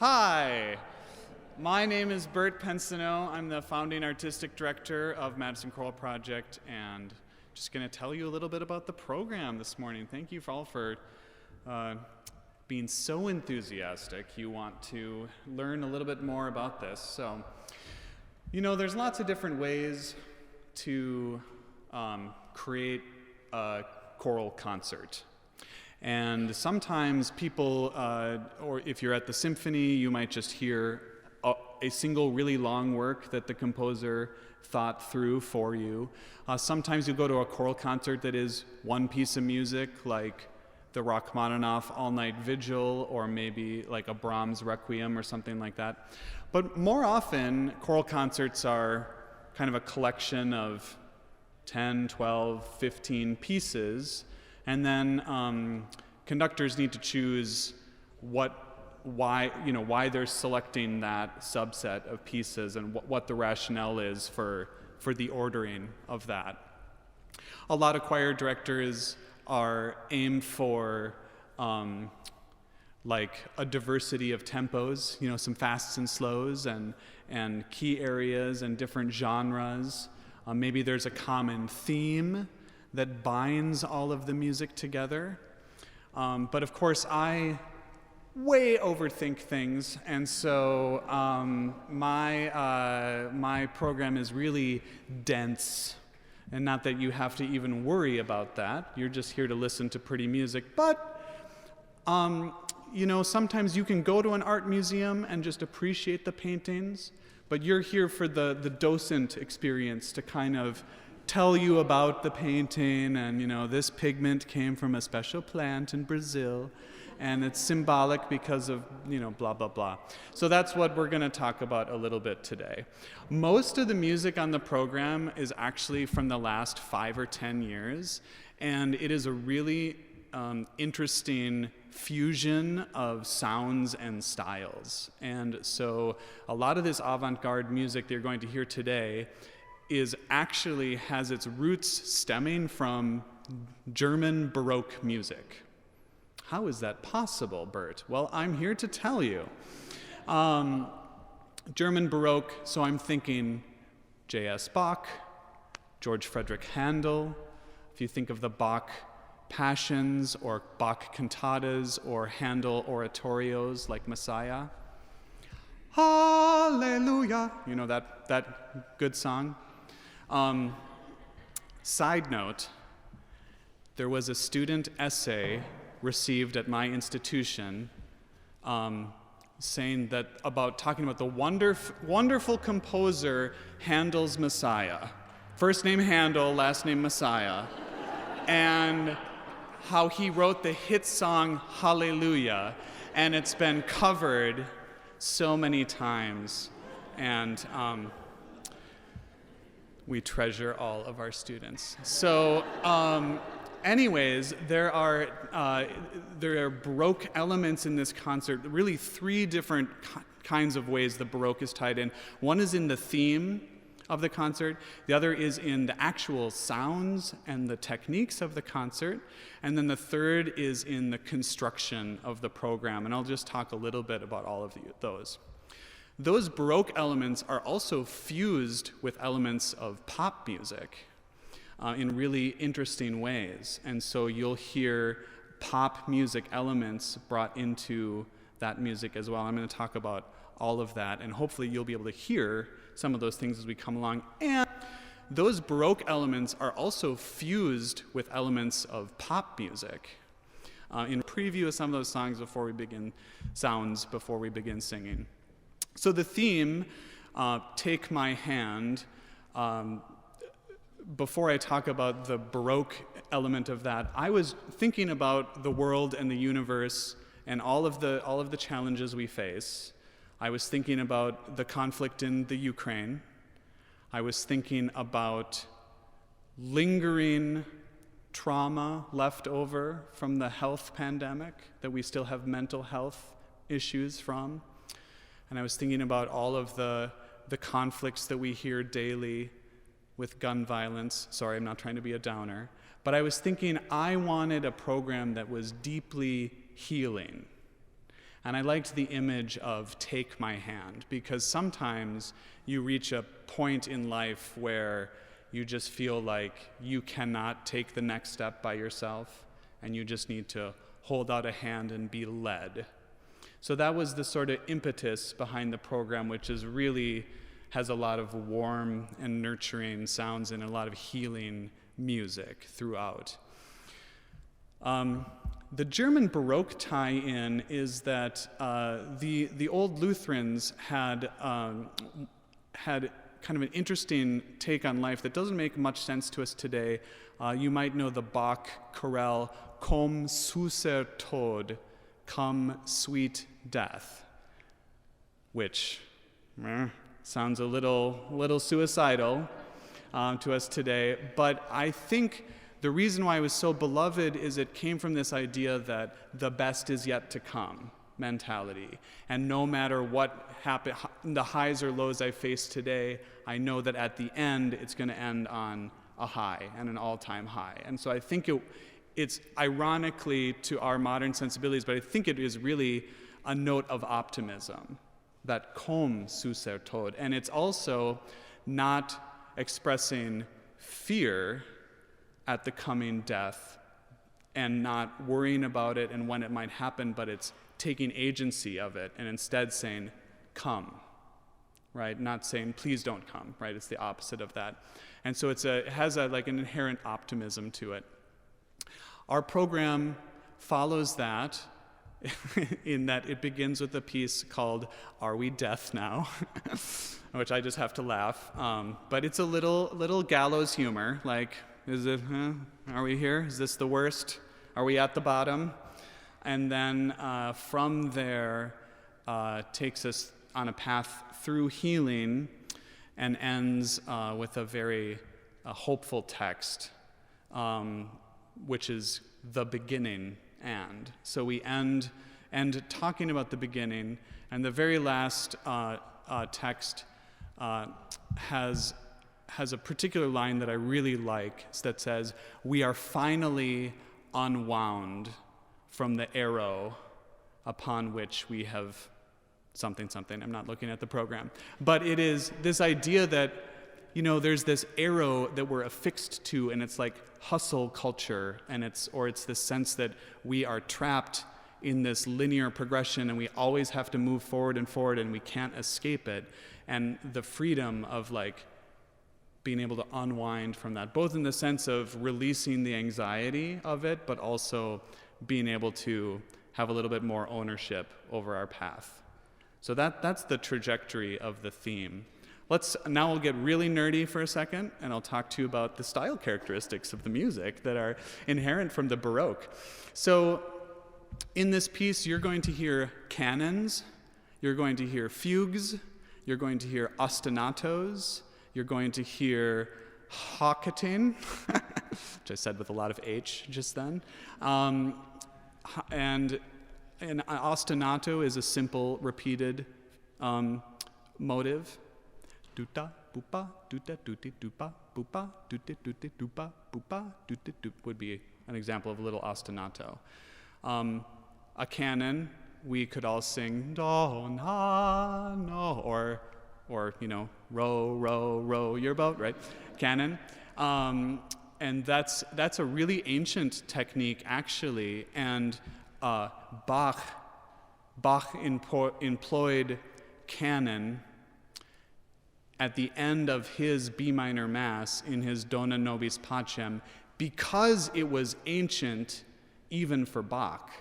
Hi, my name is Bert Pinsonneault. I'm the founding artistic director of Madison Choral Project, and just going to tell you a little bit about the program this morning. Thank you all for being so enthusiastic. You want to learn a little bit more about this. So, there's lots of different ways to create a choral concert. And sometimes people, or if you're at the symphony, you might just hear a single really long work that the composer thought through for you. Sometimes you go to a choral concert that is one piece of music, like the Rachmaninoff All-Night Vigil, or maybe like a Brahms Requiem or something like that. But more often, choral concerts are kind of a collection of 10, 12, 15 pieces, and then conductors need to choose why they're selecting that subset of pieces and what the rationale is for the ordering of that. A lot of choir directors are aimed for like a diversity of tempos, some fasts and slows and key areas and different genres. Maybe there's a common theme that binds all of the music together. But of course, I way overthink things, and so my program is really dense, and not that you have to even worry about that. You're just here to listen to pretty music. But sometimes you can go to an art museum and just appreciate the paintings, but you're here for the docent experience to kind of tell you about the painting, and this pigment came from a special plant in Brazil, and it's symbolic because of blah blah blah. So that's what we're going to talk about a little bit today. Most of the music on the program is actually from the last 5 or 10 years, and it is a really interesting fusion of sounds and styles. And so a lot of this avant-garde music that you're going to hear today has its roots stemming from German Baroque music. How is that possible, Bert? Well, I'm here to tell you. German Baroque, so I'm thinking J.S. Bach, George Frederick Handel. If you think of the Bach Passions or Bach cantatas or Handel oratorios like Messiah. Hallelujah! That good song? Side note, there was a student essay received at my institution talking about the wonderful composer Handel's Messiah. First name Handel, last name Messiah. And how he wrote the hit song Hallelujah, and it's been covered so many times. And we treasure all of our students. So anyways, there are Baroque elements in this concert, really 3 different kinds of ways the Baroque is tied in. One is in the theme of the concert, the other is in the actual sounds and the techniques of the concert, and then the third is in the construction of the program, and I'll just talk a little bit about all of those. Those Baroque elements are also fused with elements of pop music in really interesting ways. And so you'll hear pop music elements brought into that music as well. I'm going to talk about all of that, and hopefully you'll be able to hear some of those things as we come along. And those Baroque elements are also fused with elements of pop music. In preview of some of those songs before we begin singing. So the theme, Take My Hand, before I talk about the Baroque element of that, I was thinking about the world and the universe and all of the challenges we face. I was thinking about the conflict in the Ukraine. I was thinking about lingering trauma left over from the health pandemic, that we still have mental health issues from. And I was thinking about all of the conflicts that we hear daily with gun violence. Sorry, I'm not trying to be a downer. But I was thinking I wanted a program that was deeply healing. And I liked the image of take my hand, because sometimes you reach a point in life where you just feel like you cannot take the next step by yourself, and you just need to hold out a hand and be led. So that was the sort of impetus behind the program, which is really has a lot of warm and nurturing sounds and a lot of healing music throughout. The German Baroque tie-in is that the old Lutherans had kind of an interesting take on life that doesn't make much sense to us today. You might know the Bach Choral, Komm, süßer Tod, Come, Sweet Death, which sounds a little suicidal to us today, but I think the reason why it was so beloved is it came from this idea that the best is yet to come mentality. And no matter what happen, the highs or lows I face today, I know that at the end it's going to end on a high and an all-time high. And so I think it's ironically to our modern sensibilities, but I think it is really a note of optimism, that Komm, süßer Tod. And it's also not expressing fear at the coming death and not worrying about it and when it might happen, but it's taking agency of it and instead saying, come, right? Not saying, please don't come, right? It's the opposite of that. And so it has like an inherent optimism to it. Our program follows that in that it begins with a piece called Are We Deaf Now? Which I just have to laugh. But it's a little gallows humor, like, is it, are we here? Is this the worst? Are we at the bottom? And then from there takes us on a path through healing and ends with a very hopeful text, which is the beginning and. So we end talking about the beginning, and the very last text has a particular line that I really like that says, "We are finally unwound from the arrow upon which we have something. I'm not looking at the program. But it is this idea that, there's this arrow that we're affixed to, and it's like hustle culture, and it's this sense that we are trapped in this linear progression, and we always have to move forward, and we can't escape it. And the freedom of like being able to unwind from that, both in the sense of releasing the anxiety of it, but also being able to have a little bit more ownership over our path. So that's the trajectory of the theme. Now we'll get really nerdy for a second, and I'll talk to you about the style characteristics of the music that are inherent from the Baroque. So in this piece, you're going to hear canons, you're going to hear fugues, you're going to hear ostinatos, you're going to hear hocketing, which I said with a lot of H just then. And an ostinato is a simple repeated motive. Duta, bupa, duta, duti, dupa, bupa, duti, duti, dupa, bupa, duti, dup would be an example of a little ostinato. A canon, we could all sing do, na, no, or row, row, row your boat, right? Canon. And that's a really ancient technique, actually. And Bach employed canon at the end of his B minor Mass in his Dona Nobis Pacem because it was ancient even for Bach.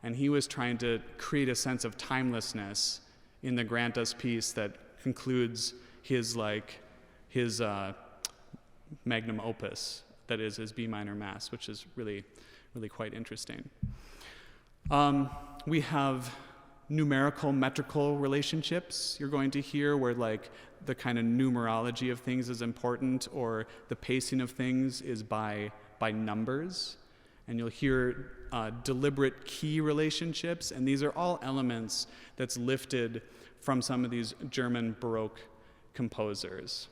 And he was trying to create a sense of timelessness in the Grantus piece that concludes his magnum opus, that is his B minor Mass, which is really, really quite interesting. We have numerical, metrical relationships you're going to hear where like the kind of numerology of things is important, or the pacing of things is by numbers. And you'll hear deliberate key relationships, and these are all elements that's lifted from some of these German Baroque composers.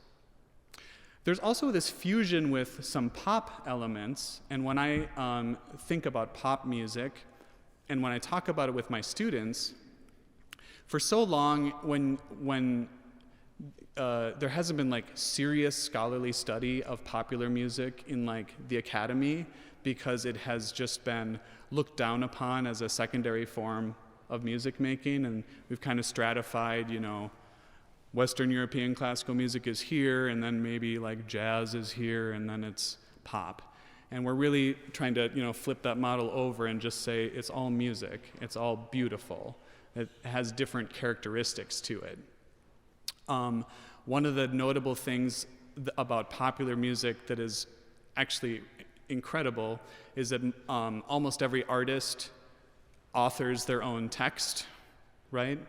There's also this fusion with some pop elements, and when I think about pop music, and when I talk about it with my students, for so long, when there hasn't been like serious scholarly study of popular music in like the academy, because it has just been looked down upon as a secondary form of music making, and we've kind of stratified, Western European classical music is here, and then maybe like jazz is here, and then it's pop. And we're really trying to, flip that model over and just say it's all music, it's all beautiful. It has different characteristics to it. One of the notable things about popular music that is actually incredical is that almost every artist authors their own text, right?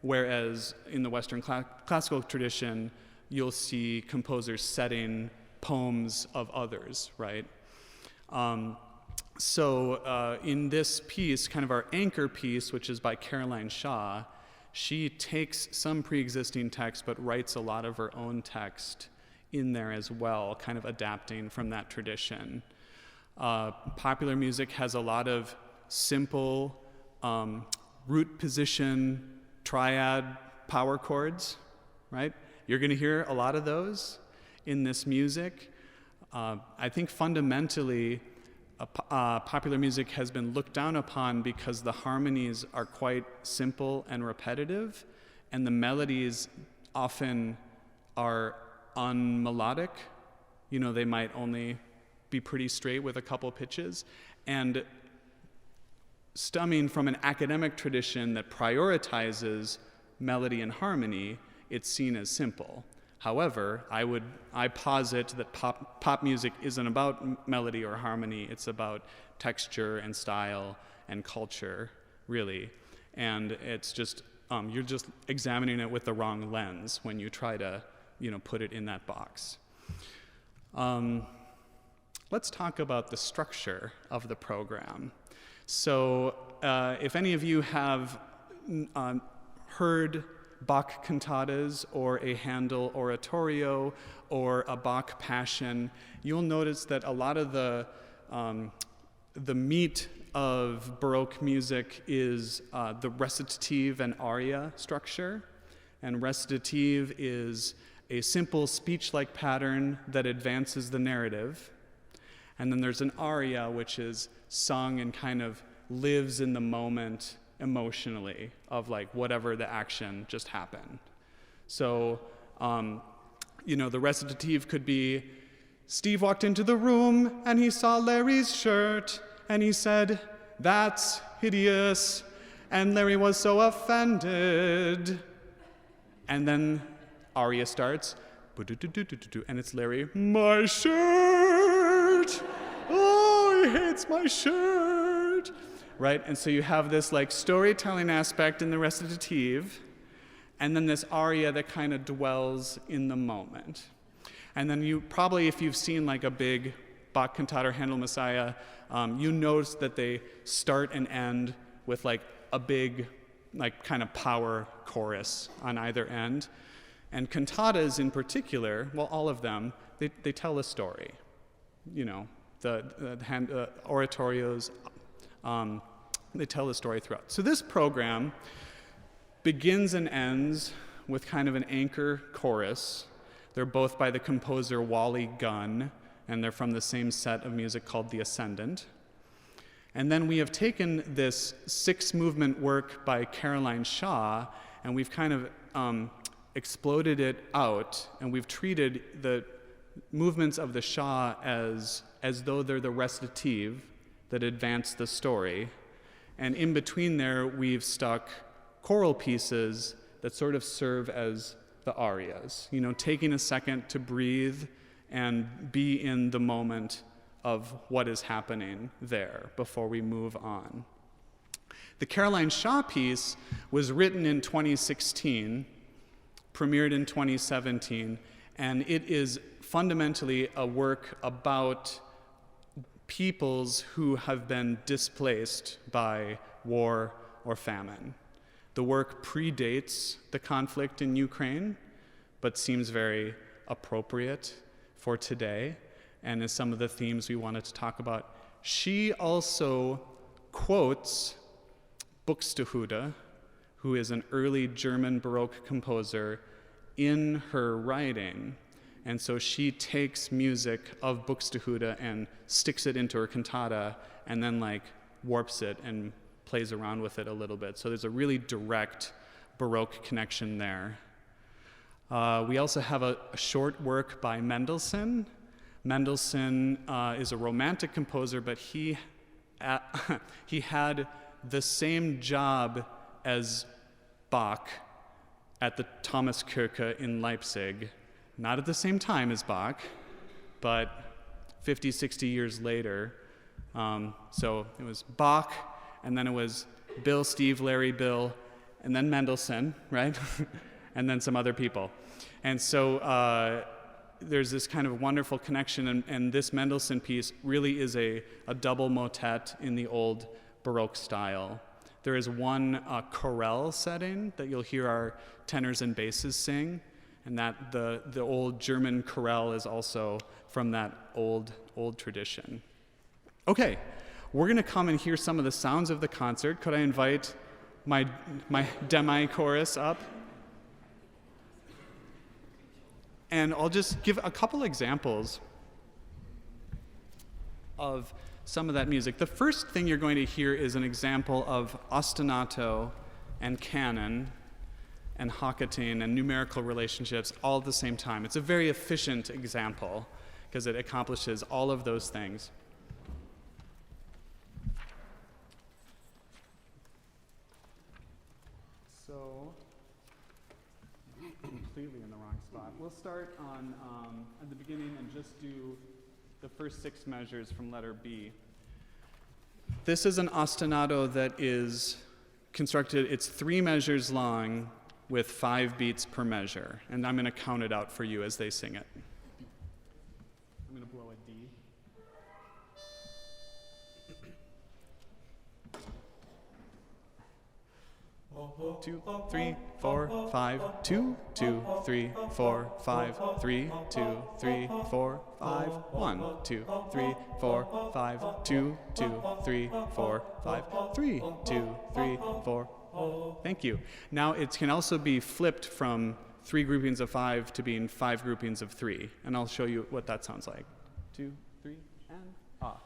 Whereas in the Western classical tradition, you'll see composers setting poems of others, right? So in this piece, kind of our anchor piece, which is by Caroline Shaw, she takes some pre-existing text but writes a lot of her own text in there as well, kind of adapting from that tradition. Popular music has a lot of simple root position triad power chords, right? You're going to hear a lot of those in this music. I think fundamentally, popular music has been looked down upon because the harmonies are quite simple and repetitive, and the melodies often are unmelodic. They might only be pretty straight with a couple pitches. And stemming from an academic tradition that prioritizes melody and harmony, it's seen as simple. However, I posit that pop music isn't about melody or harmony, it's about texture and style and culture, really. And it's just, you're just examining it with the wrong lens when you try to, put it in that box. Let's talk about the structure of the program. So if any of you have heard Bach cantatas or a Handel oratorio or a Bach passion, you'll notice that a lot of the meat of Baroque music is the recitative and aria structure. And recitative is a simple speech-like pattern that advances the narrative. And then there's an aria, which is sung and kind of lives in the moment emotionally of like whatever the action just happened. So, the recitative could be, Steve walked into the room and he saw Larry's shirt and he said, "That's hideous." And Larry was so offended. And then aria starts, and it's Larry, "My shirt! Oh, he hates my shirt!" Right? And so you have this like storytelling aspect in the recitative, and then this aria that kind of dwells in the moment. And then you probably, if you've seen like a big Bach cantata or Handel Messiah, you notice that they start and end with like a big, like kind of power chorus on either end. And cantatas in particular, well, all of them, they tell a story. The oratorios, they tell the story throughout. So this program begins and ends with kind of an anchor chorus. They're both by the composer Wally Gunn, and they're from the same set of music called The Ascendant. And then we have taken this 6-movement work by Caroline Shaw, and we've kind of exploded it out, and we've treated the movements of the Shaw as though they're the recitative that advance the story. And in between there, we've stuck choral pieces that sort of serve as the arias, taking a second to breathe and be in the moment of what is happening there before we move on. The Caroline Shaw piece was written in 2016, premiered in 2017, and it is fundamentally a work about peoples who have been displaced by war or famine. The work predates the conflict in Ukraine, but seems very appropriate for today, and is some of the themes we wanted to talk about. She also quotes Buxtehude, who is an early German Baroque composer, in her writing. And so she takes music of Buxtehude and sticks it into her cantata and then like warps it and plays around with it a little bit. So there's a really direct Baroque connection there. We also have a short work by Mendelssohn. Mendelssohn is a romantic composer, but he had the same job as Bach at the Thomaskirche in Leipzig. Not at the same time as Bach, but 50, 60 years later. So it was Bach, and then it was Bill, Steve, Larry, Bill, and then Mendelssohn, right? And then some other people. And so there's this kind of wonderful connection, and this Mendelssohn piece really is a double motet in the old Baroque style. There is one choral setting that you'll hear our tenors and basses sing, and that the old German choral is also from that old tradition. Okay, we're going to come and hear some of the sounds of the concert. Could I invite my demi-chorus up? And I'll just give a couple examples of some of that music. The first thing you're going to hear is an example of ostinato and canon and Hochkatin and numerical relationships all at the same time. It's a very efficient example because it accomplishes all of those things. So, completely in the wrong spot. We'll start on at the beginning and just do the first 6 measures from letter B. This is an ostinato that is constructed, it's 3 measures long with 5 beats per measure. And I'm going to count it out for you as they sing it. I'm going to blow a D. 2, 3, 4, 5, 2, 2, 3, 4, 5, 3, 2, 3, 4, 5, 1, 2, 3, 4, 5, 2, 2, 3, 4, 5, 3, 2, 3, 4. Thank you. Now it can also be flipped from 3 groupings of 5 to being 5 groupings of 3, and I'll show you what that sounds like. 2, 3, and ah.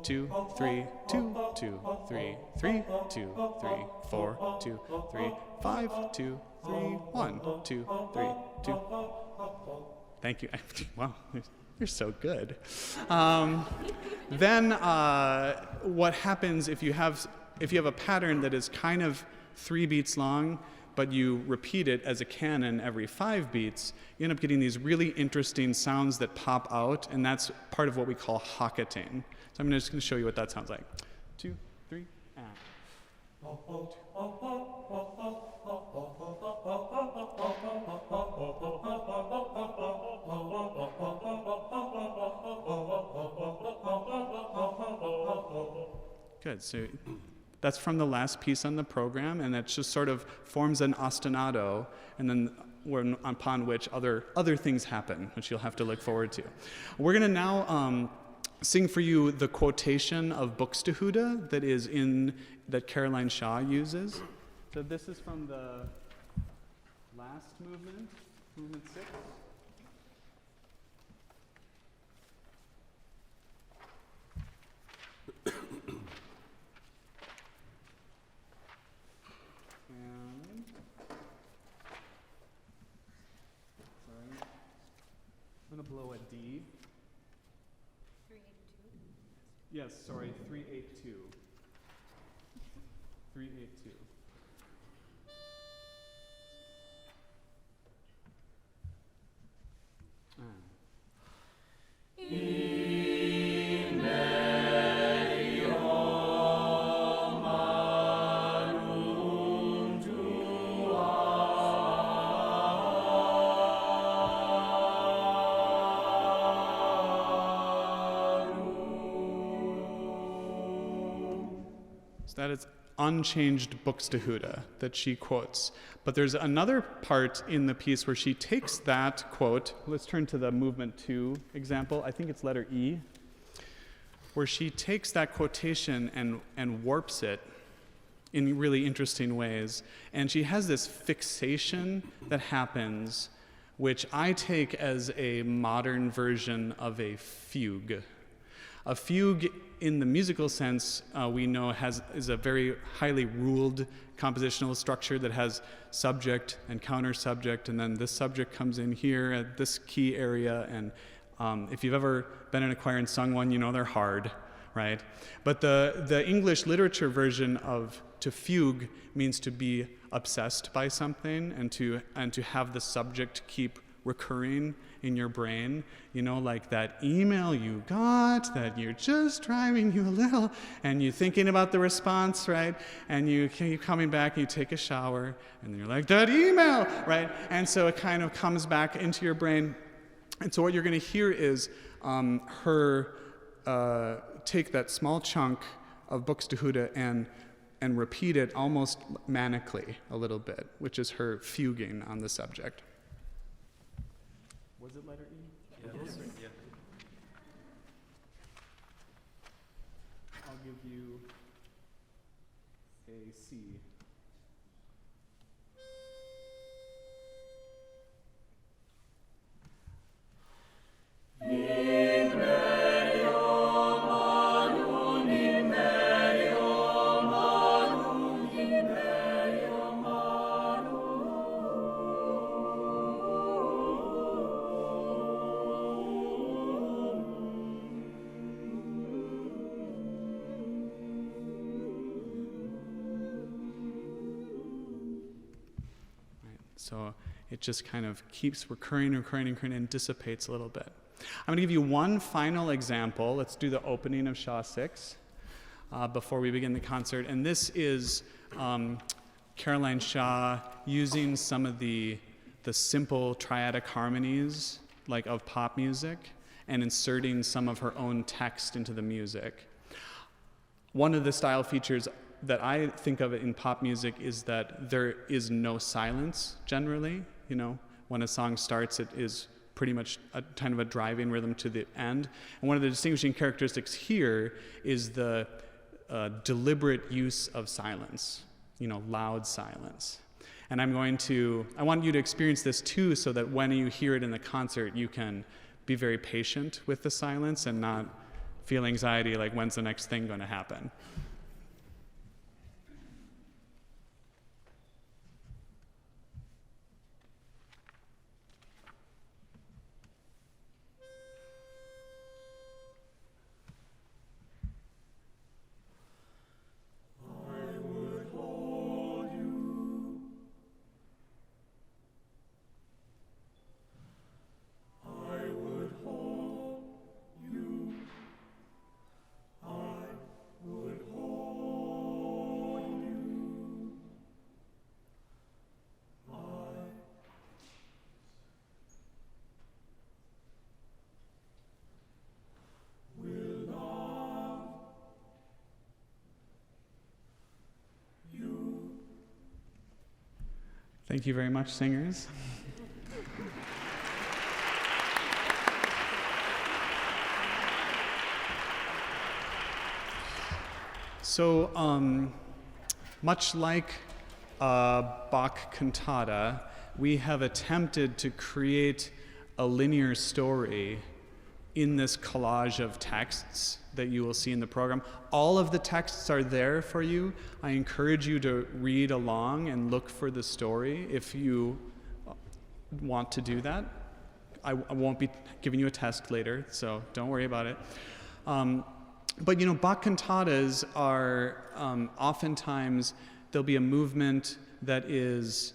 2, 3, 2, 2, 3, 3, 2, 3, 4, 2, 3, 5, 2, 3, 1, 2, 3, 2. Thank you. Wow, you're so good. Then what happens if you have a pattern that is kind of 3 beats long, but you repeat it as a canon every 5 beats, you end up getting these really interesting sounds that pop out, and that's part of what we call Hochkatin. So I'm just going to show you what that sounds like. 2, 3, and. Good. So that's from the last piece on the program, and it just sort of forms an ostinato, and then upon which other things happen, which you'll have to look forward to. We're going to now sing for you the quotation of Buxtehude that Caroline Shaw uses. So this is from the last movement, movement 6. I'm going to blow a D. 382? Yes, sorry, 382. 382. So that is unchanged Buxtehude that she quotes. But there's another part in the piece where she takes that quote. Let's turn to the movement 2 example. I think it's letter E, where she takes that quotation and warps it in really interesting ways. And she has this fixation that happens, which I take as a modern version of a fugue. A fugue, in the musical sense, we know is a very highly ruled compositional structure that has subject and counter subject, and then this subject comes in here at this key area. And if you've ever been in a choir and sung one, you know they're hard, right? But the English literature version of to fugue means to be obsessed by something and to have the subject keep recurring in your brain, you know, like that email you got that you're just driving you a little, and you're thinking about the response, right? And you keep coming back, and you take a shower, and you're like, that email, right? And so it kind of comes back into your brain. And so what you're going to hear is her take that small chunk of Buxtehude and repeat it almost manically a little bit, which is her fuguing on the subject. Was it letter E? Yes. Yeah. I'll give you a C. So it just kind of keeps recurring, and dissipates a little bit. I'm going to give you one final example. Let's do the opening of Shaw 6 before we begin the concert. And this is Caroline Shaw using some of the simple triadic harmonies like of pop music and inserting some of her own text into the music. One of the style features that I think of it in pop music is that there is no silence generally. You know, when a song starts, it is pretty much a kind of a driving rhythm to the end. And one of the distinguishing characteristics here is the deliberate use of silence, you know, loud silence. And I want you to experience this too, so that when you hear it in the concert, you can be very patient with the silence and not feel anxiety like, when's the next thing going to happen? Thank you very much, singers. So, much like Bach cantata, we have attempted to create a linear story in this collage of texts that you will see in the program. All of the texts are there for you. I encourage you to read along and look for the story if you want to do that. I won't be giving you a test later, so don't worry about it. But you know, Bach cantatas are oftentimes, there'll be a movement that is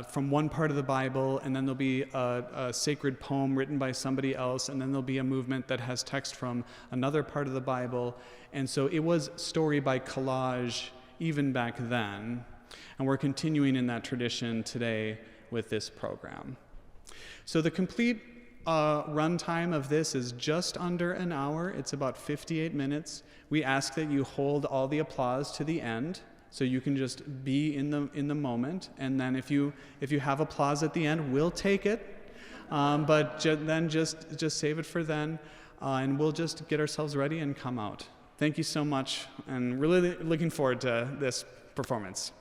from one part of the Bible, and then there'll be a sacred poem written by somebody else, and then there'll be a movement that has text from another part of the Bible. And so it was story by collage even back then, and we're continuing in that tradition today with this program. So the complete runtime of this is just under an hour. It's about 58 minutes. We ask that you hold all the applause to the end, so you can just be in the moment. And then if you have applause at the end, we'll take it. But then just save it for then, and we'll just get ourselves ready and come out. Thank you so much, and really looking forward to this performance.